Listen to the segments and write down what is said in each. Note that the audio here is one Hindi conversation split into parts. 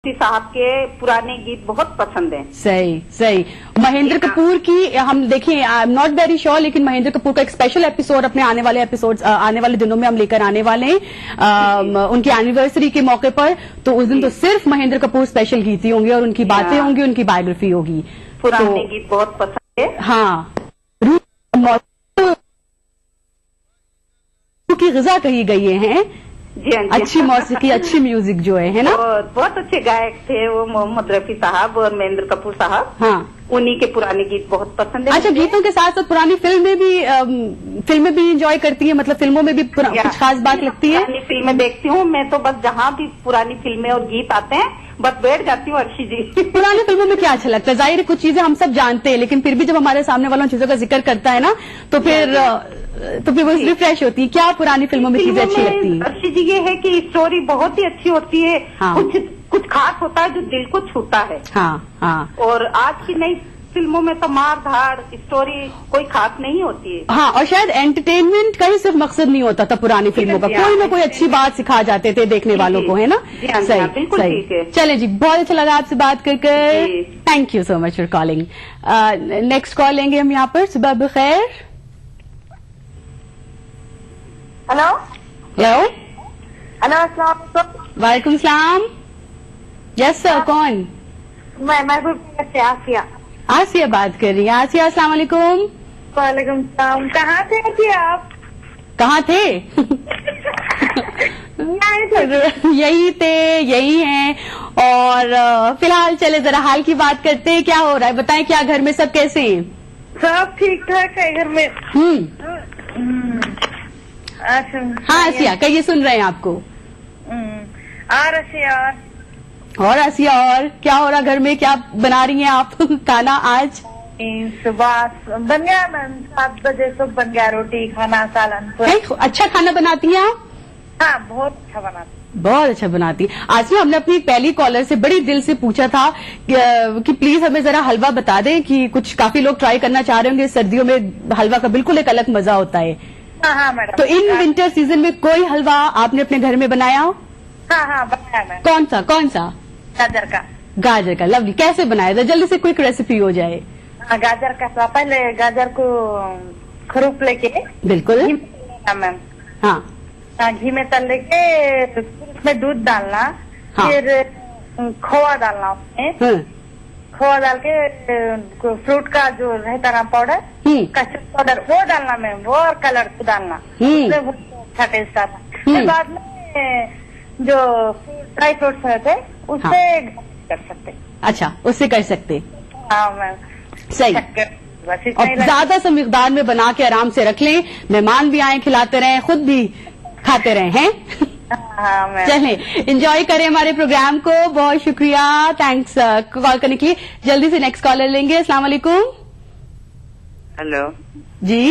साहब के पुराने गीत बहुत पसंद हैं। सही सही। महेंद्र कपूर की हम देखिए, I am not very sure, लेकिन महेंद्र कपूर का एक स्पेशल एपिसोड अपने आने वाले दिनों में हम लेकर आने वाले हैं उनकी एनिवर्सरी के मौके पर। तो उस दिन तो सिर्फ महेंद्र कपूर स्पेशल गीत ही होंगे और उनकी बातें होंगी, उनकी बायोग्राफी होगी। पुराने गीत बहुत पसंद है। हाँ, की ग़िज़ा कही गई हैं। जी हाँ, अच्छी मौसीकी, अच्छी म्यूजिक जो है ना। बहुत अच्छे गायक थे वो मोहम्मद रफी साहब और महेंद्र कपूर साहब। हाँ, उन्हीं के पुराने गीत बहुत पसंद है। अच्छा, गीतों के साथ साथ पुरानी फिल्में भी एंजॉय करती हैं, मतलब फिल्मों में भी कुछ खास बात लगती है? पुरानी फिल्में देखती हूँ मैं तो, बस जहाँ भी पुरानी फिल्में और गीत आते हैं बस बैठ जाती हूँ अर्शी जी। पुरानी फिल्मों में क्या अच्छा लगता है? जाहिर है कुछ चीजें हम सब जानते हैं, लेकिन फिर भी जब हमारे सामने वाला उन चीजों का जिक्र करता है ना, तो फिर वो रिफ्रेश होती है। क्या पुरानी फिल्मों में चीजें अच्छी लगती है? अर्शी जी ये है कि स्टोरी बहुत ही अच्छी होती है। हाँ। कुछ खास होता है जो दिल को छूता है। हाँ हाँ। और आज की नई फिल्मों में तो मार धाड़ स्टोरी कोई खास नहीं होती है। हाँ, और शायद एंटरटेनमेंट का ही सिर्फ मकसद नहीं होता था पुरानी फिल्मों का, कोई ना कोई अच्छी बात सिखा जाते थे देखने वालों को, है ना? सही, बिल्कुल ठीक है। चले जी, बहुत अच्छा लगा आपसे बात कर। Thank you so much for calling. Next call लेंगे हम यहाँ पर। सुबह बखैर। हेलो हेलो हेलो, अस्सलाम वालेकुम। वालेकुम सलाम। यस सर, कौन? मैं महबूब से आसिया। आसिया बात कर रही है। आसिया, अस्सलाम वालेकुम। वालेकुम सलाम। कहाँ थे अभी आप? कहाँ थे? यही थे, यही हैं। और फिलहाल चले जरा हाल की बात करते हैं। क्या हो रहा है बताएं, क्या घर में सब कैसे हैं? सब ठीक ठाक है घर में। हाँ आसिया कहिए, सुन रहे हैं आपको। और आसिया, और क्या हो रहा घर में? क्या बना रही हैं आप खाना आज? सुबह बन गया मैम, 7 बजे सब बन गया, रोटी खाना सालन। अच्छा खाना बनाती हैं आप? हाँ, बहुत अच्छा बनाती। बहुत अच्छा बनाती है। आसिया, हमने अपनी पहली कॉलर से बड़ी दिल से पूछा था कि प्लीज हमें जरा हलवा बता दें, कि कुछ काफी लोग ट्राई करना चाह रहे होंगे। सर्दियों में हलवा का बिल्कुल एक अलग मजा होता है। हाँ मैडम। तो इन विंटर सीजन में कोई हलवा आपने अपने घर में बनाया हो? हाँ बनाया मैम। कौन सा? गाजर का। लवली। कैसे बनाया था? जल्दी से क्विक रेसिपी हो जाए। गाजर का पहले गाजर को खरूप लेके बिल्कुल मैम। हाँ, घी में तल लेके उसमें दूध डालना। हाँ। फिर खोआ डालना उसमें। खोआ डाल के फ्रूट का जो रहता ना पाउडर, कस्टर्ड पाउडर, वो डालना मैम। वो और कलर को डालना, उससे वो अच्छा टेस्ट आता। फिर बाद में जो ड्राई फ्रूट्स रहते उससे कर सकते। अच्छा, उससे कर सकते। हाँ मैम, सही। और ज्यादा सा मिकदार में बना के आराम से रख लें, मेहमान भी आए, खिलाते रहें, खुद भी खाते रहें, हैं? हाँ, चलें, एंजॉय करें हमारे प्रोग्राम को। बहुत शुक्रिया, थैंक्स कॉल करने के लिए। जल्दी से नेक्स्ट कॉलर लेंगे। अस्सलाम वालेकुम। हेलो जी,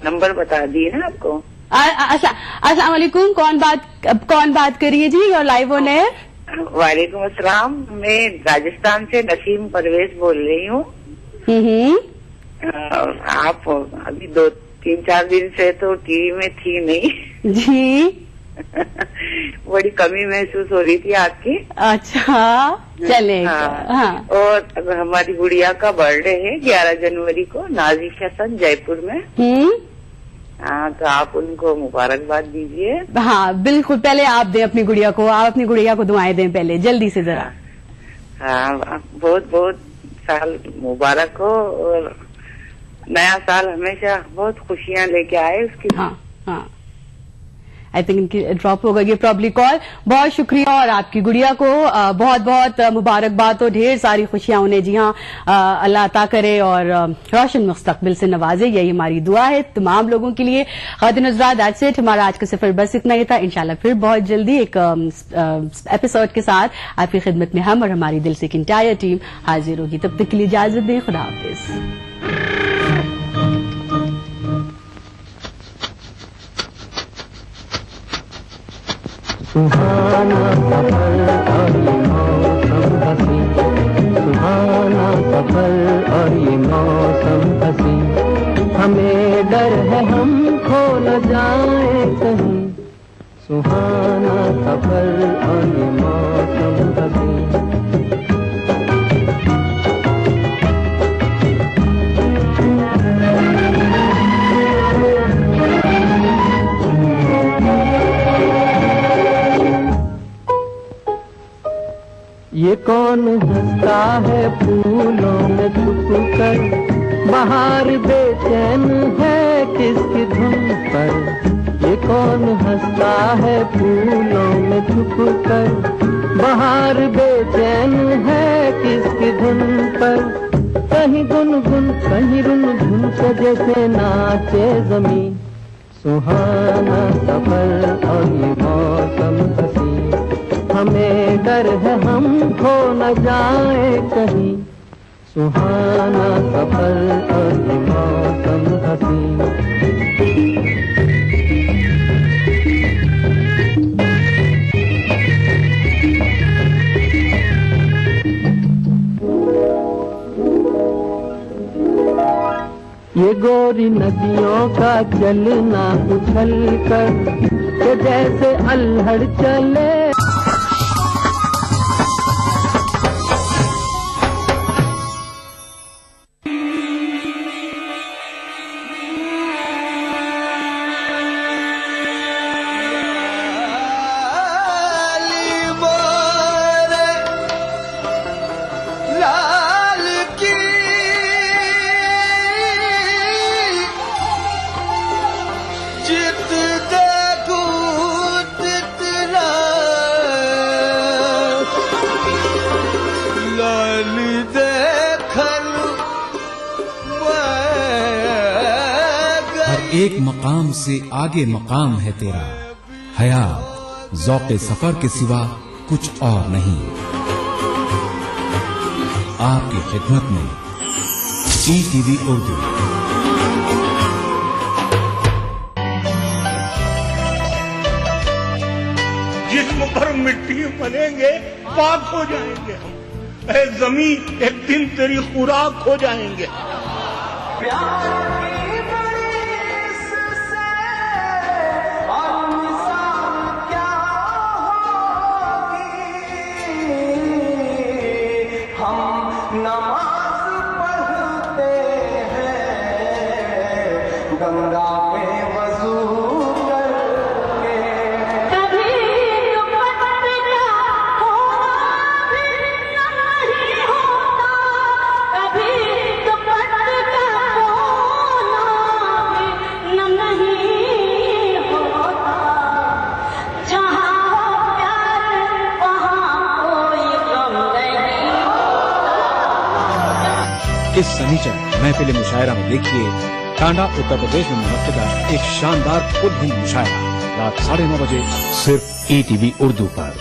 नंबर बता दिए ना आपको। अस्सलाम वालेकुम। कौन बात कर रही है जी? और लाइव ऑन एयर। वालेकुम अस्सलाम। मैं राजस्थान से नसीम परवेज बोल रही हूँ। आप अभी 2-3-4 दिन से तो टीवी में थी नहीं जी। बड़ी कमी महसूस हो रही थी आपकी। अच्छा, चलेगा। हाँ। और हमारी गुड़िया का बर्थडे है 11 जनवरी को, नाजिशा सन, जयपुर में। हाँ, तो आप उनको मुबारकबाद दीजिए। हाँ बिल्कुल, पहले आप दें अपनी गुड़िया को, आप अपनी गुड़िया को दुआएं दें पहले, जल्दी से जरा। हाँ, बहुत बहुत साल मुबारक हो और नया साल हमेशा बहुत खुशियां लेके आए उसकी। हाँ। आई थिंक इनकी ड्रॉप हो गई प्रॉब्ली कॉल। बहुत शुक्रिया, और आपकी गुड़िया को बहुत बहुत मुबारकबाद हो, ढेर सारी खुशियां उन्हें। जी हाँ, अल्लाह अता करे और रोशन मुस्तकबिल से नवाजे, यही हमारी दुआ है तमाम लोगों के लिए। खातिन हज़रात, दैट्स इट। हमारा आज का सफर बस इतना ही था। इंशाल्लाह फिर बहुत जल्दी एक एपिसोड के साथ आपकी खिदमत में हम और हमारी दिल से की इंटायर टीम हाजिर होगी। तब तक के लिए इजाजत दें। खुदा हाफिज। सुहाना सफर और ये मौसम हसी, सुहाना सफर और ये मौसम हसी, हमें डर है हम खो न जाए कहीं, सुहाना सफर और ये ये कौन हंसता है फूलों में छुप कर, बाहर बेचैन है किसकी धुन पर। ये कौन हंसता है फूलों में छुप कर, बाहर बेचैन है किसकी धुन पर। कहीं गुनगुन कहीं रुन-झुन से जैसे नाचे जमीन, सुहाना सफर और ये मौसम हसी। हमें डर है हम खो न जाए कहीं, सुहाना सफर और ये मौसम हसी। ये गोरी नदियों का चलना उछल कर, के जैसे अल्हड़ चले। एक मकाम से आगे मकाम है तेरा, हयात ज़ौक़े सफर के सिवा कुछ और नहीं। आपकी खिदमत में ETV उर्दू। जिस्म पर मिट्टी मलेंगे पाक हो जाएंगे हम, ऐ ज़मीन एक दिन तेरी खुराक हो जाएंगे। गंगा पे वज़ू करके, कभी दुपट्टा होना भी नहीं होता, कभी दुपट्टा होना भी नहीं होता। जहाँ प्यार वहाँ कोई गम नहीं होता। इस शनिचर महफिल मुशायरा में देखिए टांडा उत्तर प्रदेश में मुनक्किदा एक शानदार खुद हिंद मुशायरा रात 9:30 बजे सिर्फ ETV उर्दू पर।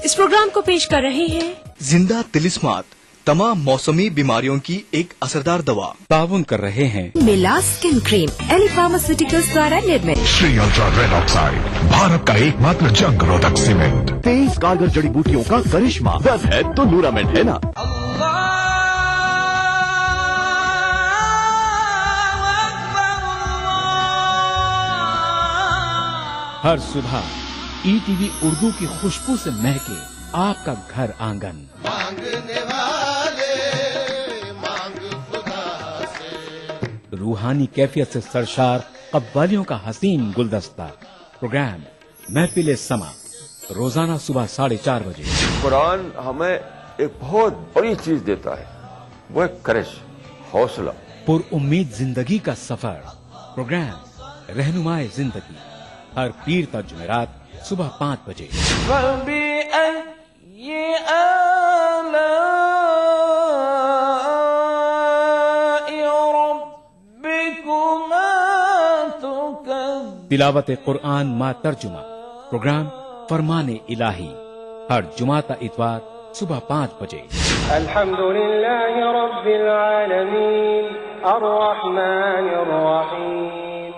इस प्रोग्राम को पेश कर रहे हैं जिंदा तिलिस्मात, तमाम मौसमी बीमारियों की एक असरदार दवा। ताउन कर रहे हैं मिला स्किन क्रीम, एली फार्मास्यूटिकल्स द्वारा निर्मित। Shri ultra red oxide, Bharat का एकमात्र जंग रोधक सीमेंट। 23 कारगर जड़ी बूटियों का करिश्मा, दर्द है तो लूरामेंट है ना। हर सुबह ETV उर्दू की खुशबू से महके आपका घर आंगन। मांगने वाले मांग खुदा से। रूहानी कैफियत से सरशार कव्वालियों का हसीन गुलदस्ता। प्रोग्राम महफिल समा, रोजाना सुबह 4:30 बजे। कुरान हमें एक बहुत बड़ी चीज देता है, वो है करेश, हौसला। पुरउम्मीद जिंदगी का सफर। प्रोग्राम रहनुमाए जिंदगी, हर पीर का जुमेरात सुबह 5 बजे। तिलावत कुरान मा तर्जुमा। प्रोग्राम फरमाने इलाही, हर जुमाता इतवार सुबह 5 बजे। अल्हम्दुलिल्लाहि रब्बिल आलमीन, अर्रहमानिर रहीम।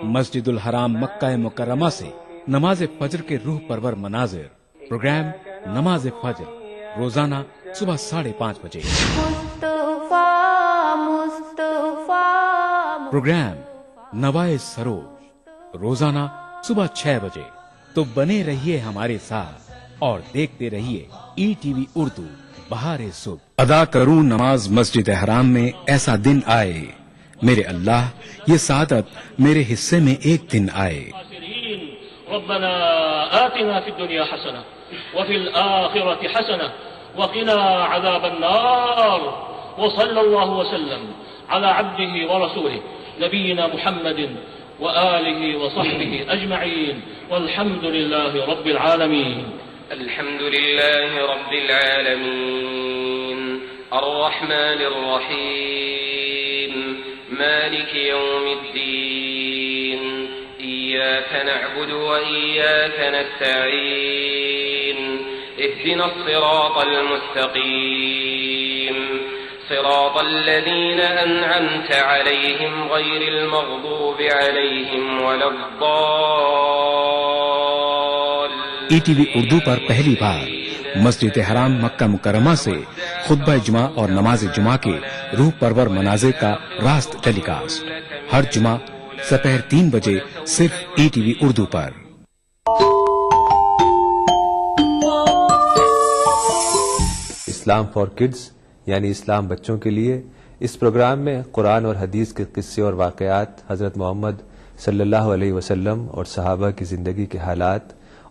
मस्जिदुल हराम मक्का मुकर्रमा से नमाज फजर के रूह परवर मनाजिर। प्रोग्राम नमाज फजर, रोजाना सुबह 5:30 बजे। प्रोग्राम नवाए सरोज, रोजाना सुबह 6 बजे। तो बने रहिए हमारे साथ और देखते रहिए ETV उर्दू बहारे सुबह। अदा करूं नमाज मस्जिद हराम में, ऐसा दिन आए मेरे अल्लाह, ये सादत मेरे हिस्से में एक दिन आए। रब्बना आतिना फिद दुनिया हसना व फिल आखिरति हसना व क़िना अज़ाबन नार व सल्लल्लाहु वसल्लम अला अब्दिही व रसूलिही नबीना मुहम्मदिन व आलिही व सहबिही अजमईन वल्हम्दुलिल्लाहि रब्बिल आलमीन। अल्हम्दुलिल्लाहि रब्बिल आलमीन अर्रहमानिर रहीम मालिकि यौमिद्दीन इय्याक नअबुदु व इय्याक नस्तईन इहदिनस सिरातल मुस्तकीम सिरातल लज़ीना अनअमत अलैहिम गैरिल मग़दूबि अलैहिम वलद्दाल्लीन। ईटीवी उर्दू पर पहली बार मस्जिद हराम मक्का मुकर्रमा से खुतबा जुमा और नमाज जुमा के रूह परवर मनाज़िर का रास्त टेलीकास्ट हर जुमा दोपहर 3 बजे सिर्फ ईटीवी उर्दू पर। इस्लाम फॉर किड्स यानी इस्लाम बच्चों के लिए, इस प्रोग्राम में कुरान और हदीस के किस्से और वाक़यात, हज़रत मोहम्मद सल्लल्लाहु अलैहि वसल्लम और सहाबा की ज़िंदगी के हालात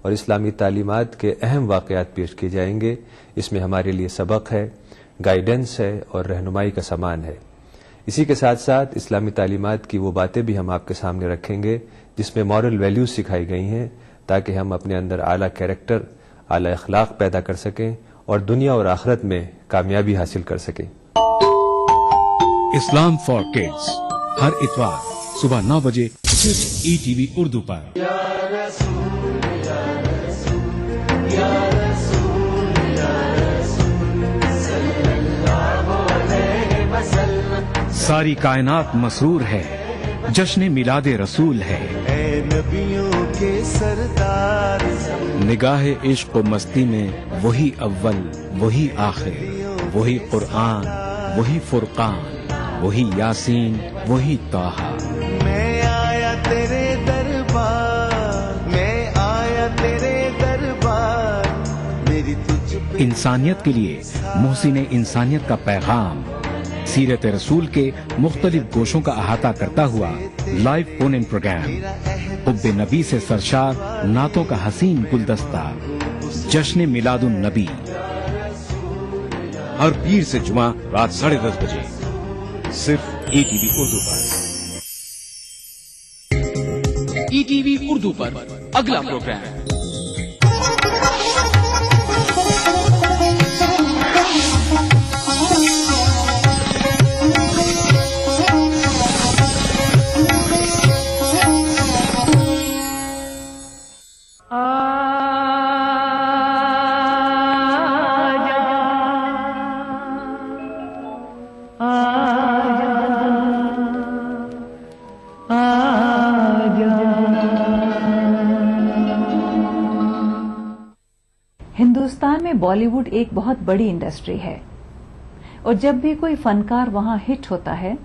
और इस्लामी तालीमात के अहम वाक़यात पेश किए जाएंगे। इसमें हमारे लिए सबक है, गाइडेंस है और रहनुमाई का सामान है। इसी के साथ साथ इस्लामी तालीमात की वो बातें भी हम आपके सामने रखेंगे जिसमें मॉरल वैल्यूज सिखाई गई हैं, ताकि हम अपने अंदर आला कैरेक्टर, आला अखलाक पैदा कर सकें और दुनिया और आखिरत में कामयाबी हासिल कर सकें। इस्लाम फॉर किड्स हर इतवार सुबह 9 बजे सिर्फ ईटीवी उर्दू पर। सारी कायनात मसरूर है, जश्न मिलादे रसूल है। ऐ नबियों के सरदार, निगाहे इश्क व मस्ती में वही अव्वल वही आखिर, वही कुरआन वही फुरकान, वही यासीन वही ताहा। मैं आया तेरे दरबार, मैं आया तेरे दरबार, मेरी तुझ पे। इंसानियत के लिए मोहसिन इंसानियत का पैगाम सीरत रसूल के मुख्तलिफ गोशों का अहाता करता हुआ लाइव फोन इन प्रोग्राम, हुब्बे नबी से सरशार नातों का हसीन गुलदस्ता, जश्न मिलादुन नबी, हर पीर से जुमा रात 10:30 बजे सिर्फ ईटीवी उर्दू पर। ईटीवी उर्दू पर अगला प्रोग्राम हिंदुस्तान में बॉलीवुड एक बहुत बड़ी इंडस्ट्री है और जब भी कोई फनकार वहां हिट होता है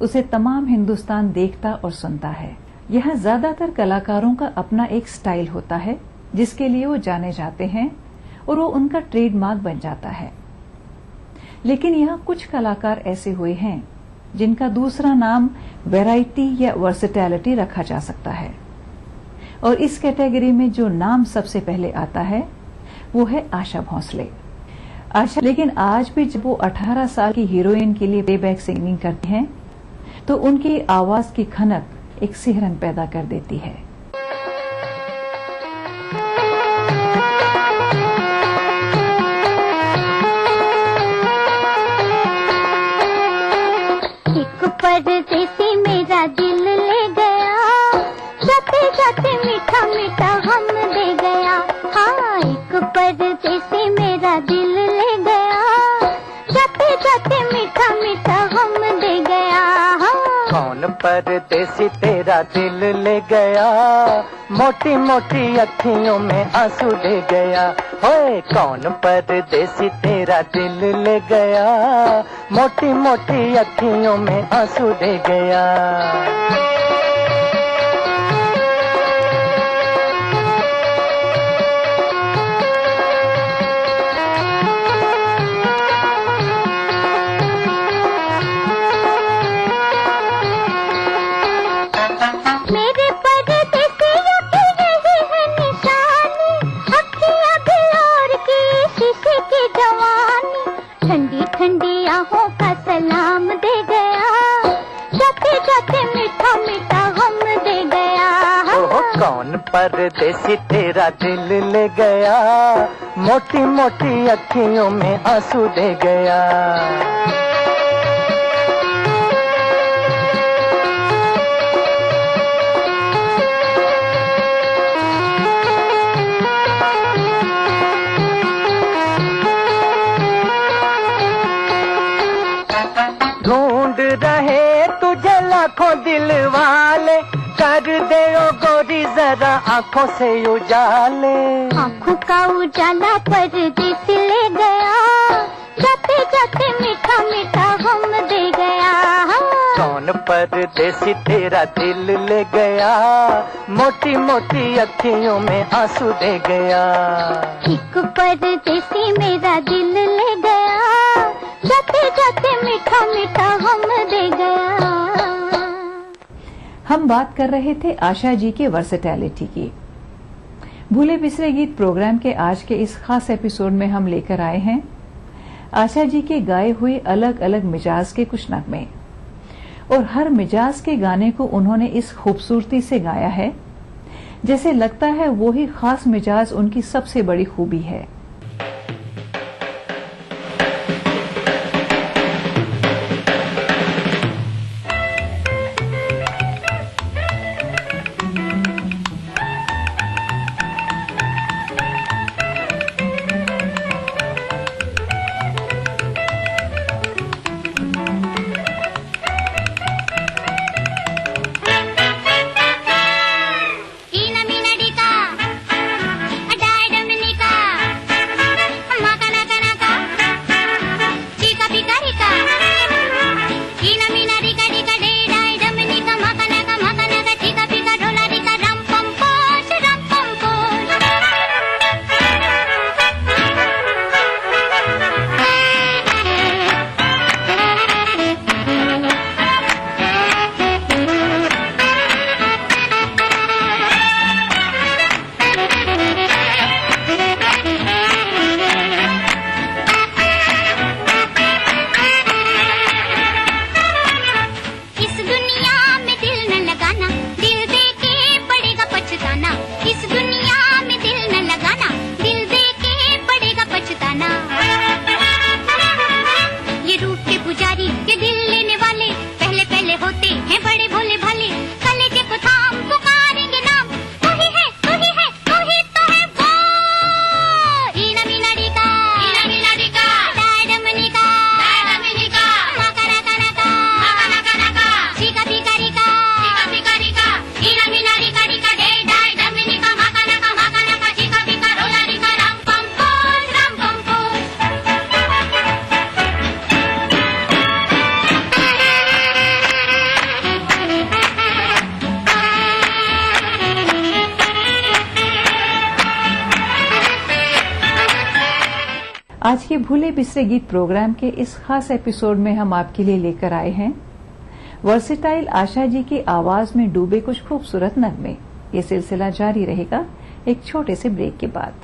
उसे तमाम हिंदुस्तान देखता और सुनता है। यहाँ ज्यादातर कलाकारों का अपना एक स्टाइल होता है जिसके लिए वो जाने जाते हैं और वो उनका ट्रेडमार्क बन जाता है। लेकिन यहाँ कुछ कलाकार ऐसे हुए हैं जिनका दूसरा नाम वैरायटी या वर्सेटैलिटी रखा जा सकता है और इस कैटेगरी में जो नाम सबसे पहले आता है वो है आशा भोसले। आशा लेकिन आज भी जब वो 18 साल की हीरोइन के लिए प्लेबैक सिंगिंग करती हैं तो उनकी आवाज की खनक एक सिहरन पैदा कर देती है। एक परदेसी मेरा दिल ले गया, जाते जाते मीठा मीठा हम दे गया। हाँ, एक परदेसी मेरा दिल ले गया, जाते जाते मीठा मीठा हम दे गया। हाँ। कौन परदेसी तेरा दिल ले गया, मोटी मोटी अखियों में आंसू दे गया। होए कौन परदेसी तेरा दिल ले गया, मोटी मोटी अखियों में आंसू दे गया। मेरे परदेसियों की यही परदेसी तेरा दिल ले गया, मोटी मोटी अखियों में आंसू दे गया। ढूंढ रहे तुझे लाखों दिल वाले, कर दे ओ गोरी जरा आंखों से उजाले। आंखों का उजाला परदेसी ले गया, जाते जाते मीठा मीठा हम दे गया। कौन परदेसी तेरा दिल ले गया, मोटी मोटी अखियों में आंसू दे गया। एक परदेसी मेरा दिल ले गया, जाते जाते मीठा मीठा हम दे गया। हम बात कर रहे थे आशा जी के वर्सेटैलिटी की। भूले बिसरे गीत प्रोग्राम के आज के इस खास एपिसोड में हम लेकर आए हैं आशा जी के गाए हुए अलग अलग मिजाज के कुछ नगमे, और हर मिजाज के गाने को उन्होंने इस खूबसूरती से गाया है जैसे लगता है वो ही खास मिजाज उनकी सबसे बड़ी खूबी है। आज के भूले बिसरे गीत प्रोग्राम के इस खास एपिसोड में हम आपके लिए लेकर आए हैं वर्सेटाइल आशा जी की आवाज में डूबे कुछ खूबसूरत नगमे। ये सिलसिला जारी रहेगा एक छोटे से ब्रेक के बाद।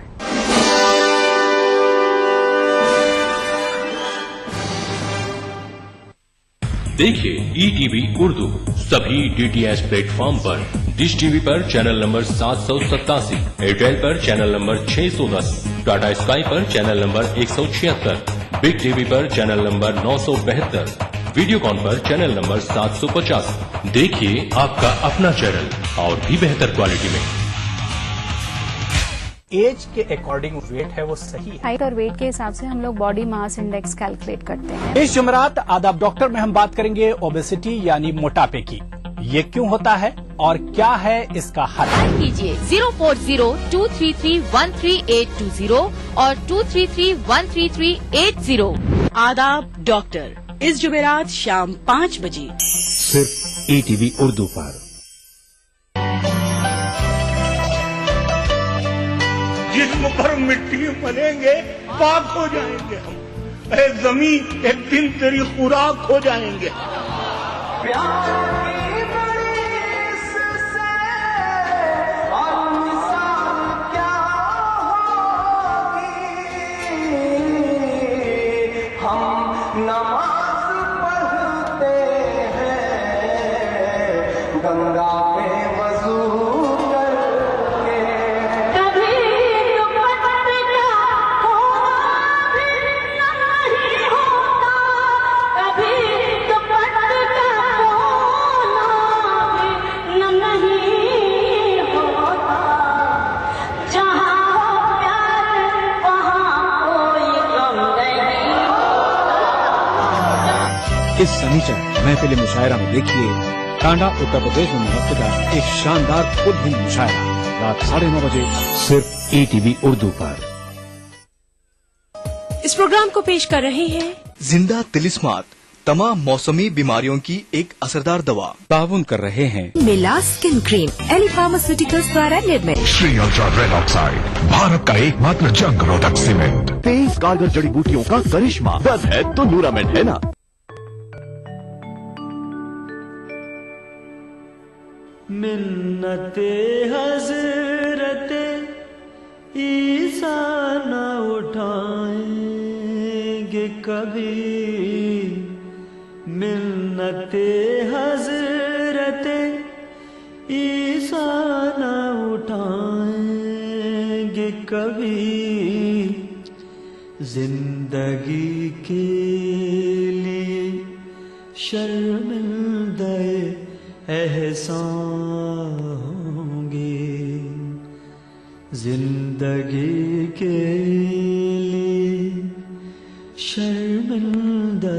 देखिए ETV उर्दू सभी DTH प्लेटफॉर्म पर, डिश टीवी पर चैनल नंबर 787, एयरटेल पर चैनल नंबर 610, टाटा स्काई पर चैनल नंबर 176, बिग टीवी पर चैनल नंबर 972, वीडियोकॉन पर चैनल नंबर 750। देखिए आपका अपना चैनल और भी बेहतर क्वालिटी में। एज के अकॉर्डिंग वेट है वो सही है। हाइट और वेट के हिसाब से हम लोग बॉडी मास इंडेक्स कैलकुलेट करते हैं। इस जुमरात आदाब डॉक्टर में हम बात करेंगे ओबेसिटी यानी मोटापे की। ये क्यों होता है और क्या है इसका हल? कीजिए 04023313820 और 23313380। आदाब डॉक्टर इस जुमेरात शाम 5 बजे सिर्फ ETV उर्दू पर। जिस्म पर मिट्टी मलेंगे पाक हो जाएंगे हम, ऐ जमीन एक दिन तेरी खुराक हो जाएंगे। गंगा में वजू करके इस शनिचर महफिल मुशायरा में देखिए टांडा उत्तर प्रदेश में मुनक्किदा एक शानदार खुद हिंद मुशायरा रात 9:30 बजे सिर्फ ETV उर्दू पर। इस प्रोग्राम को पेश कर रहे हैं जिंदा तिलिस्मात, तमाम मौसमी बीमारियों की एक असरदार दवा। ताउन कर रहे हैं मिला स्किन क्रीम, एली फार्मास्यूटिकल्स द्वारा निर्मित। Shri ultra red oxide, Bharat का एकमात्र जंग रोधक सीमेंट। 23 कारगर जड़ी बूटियों का करिश्मा, दर्द है तो लूरामेंट है ना। मिन्नते हजरत ईसा न उठाएंगे कभी, मिन्नते हजरत ईसा न उठाएंगे कभी, जिंदगी के लिए शर्मिंदा एहसान होंगे, जिंदगी के लिए शर्मिंदा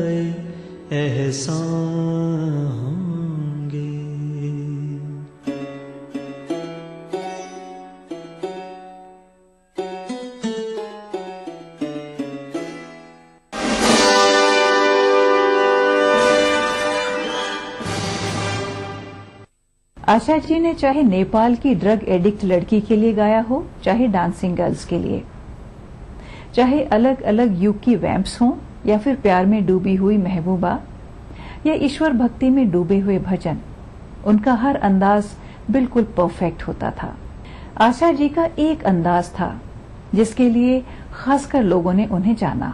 एहसान होंगे। आशा जी ने चाहे नेपाल की ड्रग एडिक्ट लड़की के लिए गाया हो, चाहे डांसिंग गर्ल्स के लिए, चाहे अलग अलग युग की वैम्प्स हों या फिर प्यार में डूबी हुई महबूबा या ईश्वर भक्ति में डूबे हुए भजन, उनका हर अंदाज बिल्कुल परफेक्ट होता था। आशा जी का एक अंदाज था जिसके लिए खासकर लोगों ने उन्हें जाना,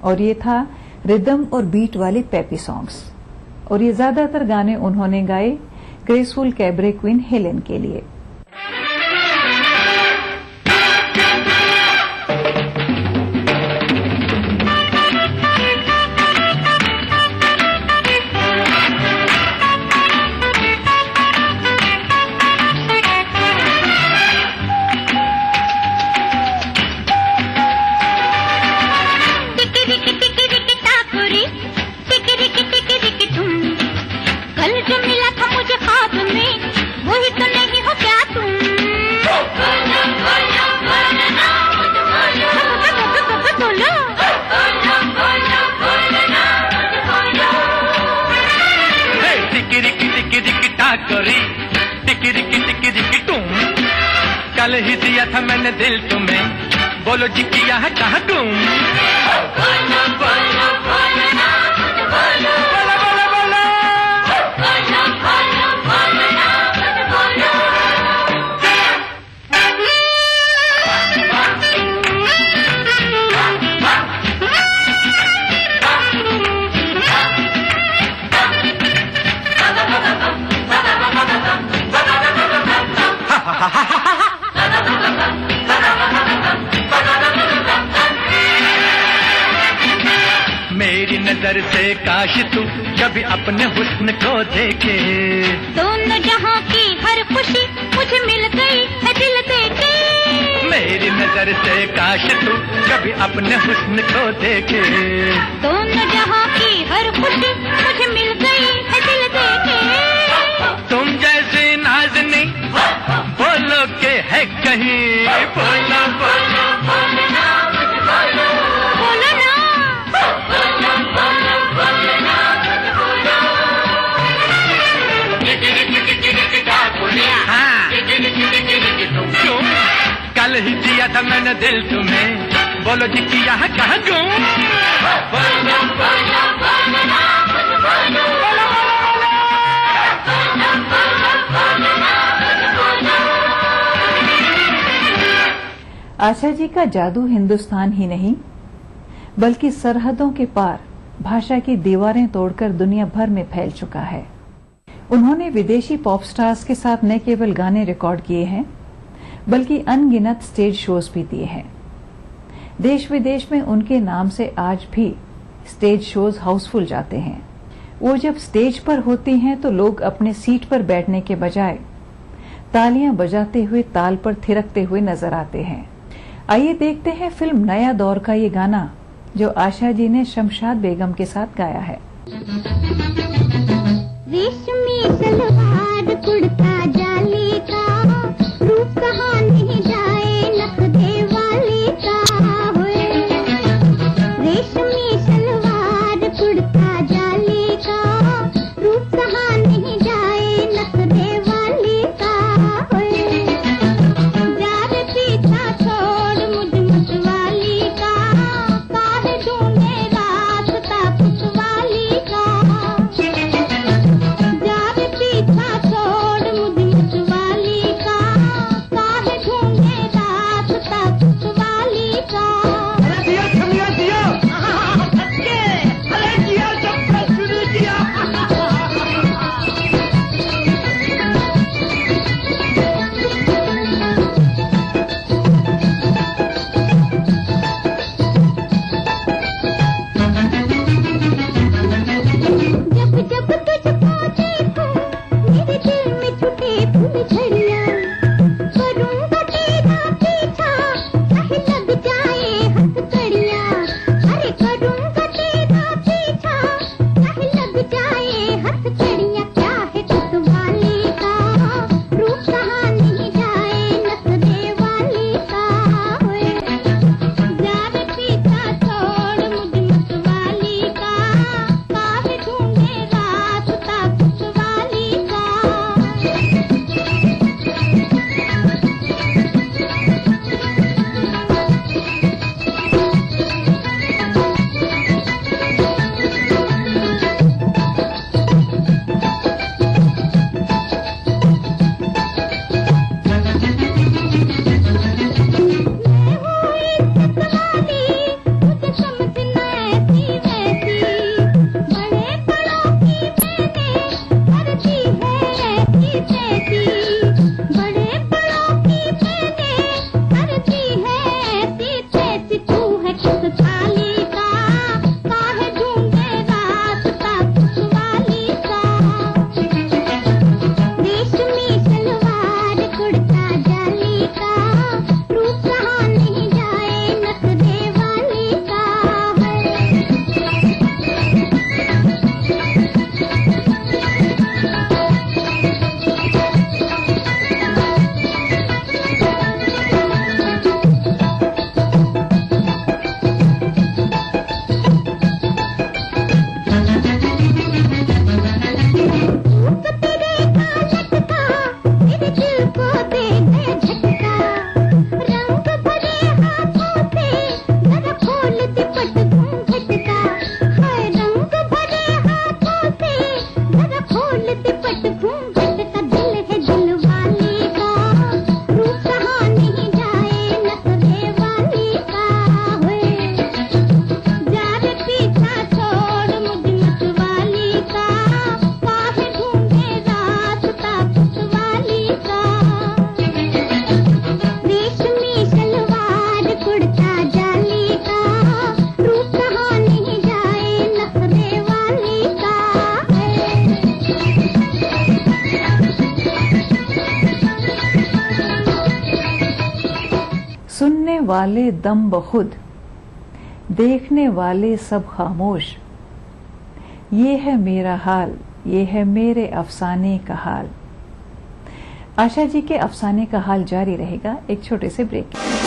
और ये था रिदम और बीट वाले पेपी सॉन्ग्स। और ये ज्यादातर गाने उन्होंने गाए ग्रेसफुल कैबरे क्वीन हेलेन के लिए। कल ही दिया था मैंने दिल तुम्हें, बोलो जी किया है कहाँ तुम? मेरी नजर से काश तू कभी अपने हुस्न को देखे, दोनों जहां की हर खुशी मुझे मिल गई है दिल देके। मेरी नजर से काश तू कभी अपने हुस्न को देखे, दोनों जहां की हर खुशी मुझे मिल गई है दिल देके। तुम जैसे नाज़नी बोलो के है कहीं, बोलो बोलो बोलो ना बोलो, बोलो ना कल ही दिया था मैंने दिल तुम्हें, बोलो जी किया है कहाँ गुम? आशा जी का जादू हिंदुस्तान ही नहीं बल्कि सरहदों के पार भाषा की दीवारें तोड़कर दुनिया भर में फैल चुका है। उन्होंने विदेशी पॉप स्टार्स के साथ न केवल गाने रिकॉर्ड किए हैं बल्कि अनगिनत स्टेज शोज भी दिए हैं। देश विदेश में उनके नाम से आज भी स्टेज शोज हाउसफुल जाते हैं। वो जब स्टेज पर होती हैं तो लोग अपने सीट पर बैठने के बजाय तालियां बजाते हुए ताल पर थिरकते हुए नजर आते हैं। आइए देखते हैं फिल्म नया दौर का ये गाना जो आशा जी ने शमशाद बेगम के साथ गाया है। कुड़ता जाली का, रूप कहाँ नहीं जाए नखरे वाली का। होए रेशमी सलवार कुड़ता जाली का, रूप कहाँ नहीं जाए नखरे वाली का। होए जार पीछा छोड़ मुझ मतवाली का, काहे ढूंढे रास्ता पुतवाली का। जार पीछा छोड़ मुझ मतवाली का, काहे ढूंढे रास्ता पुतवाली का। जब जब तुझको देखूं मेरे दिल में छुटे फुलझड़ियां, करूंगा तेरा पीछा चाहे लग जाए हथकड़ियां। अरे करूंगा तेरा पीछा चाहे लग जाए हथकड़ियां। क्या है तुतवाली का, रूप कहाँ नहीं जाए नखरे वाली का। होए जार पीछा छोड़ मुझ मतवाली का, काहे ढूंढे रास्ता पुतवाली का। मुझे समझना ऐसी वैसी, बड़े बड़ों की मैंने अर्जी है ऐसी तैसी। बड़े बड़ों की मैंने अर्जी है ऐसी तैसी। तू है किस थाली का, काहे ढूंढे रास्ता पुतवाली का। रेशमी सलवार कुड़ता जाली का, रूप कहाँ नहीं जाए नखरे वाली का। रूप तेरे का लटका मेरे दिल को दे गया झटका। रंग भरे हाथों से जरा खोल दे पट घूंघट का। हाय रंग भरे हाथों से जरा खोल दे पट घूंघट का। दिल है दिल वाली का, रूप कहाँ नहीं जाए नखरे वाली का। होए जार पीछा छोड़ मुझ मतवाली का, काहे ढूंढे रास्ता पुतवाली का। रेशमी सलवार कुड़ता जाली का, रूप कहाँ नहीं जाए नखरे वाली का। सुनने वाले दम बखुद, देखने वाले सब खामोश। ये है मेरा हाल, ये है मेरे अफसाने का हाल। आशा जी के अफसाने का हाल जारी रहेगा एक छोटे से ब्रेक के बाद।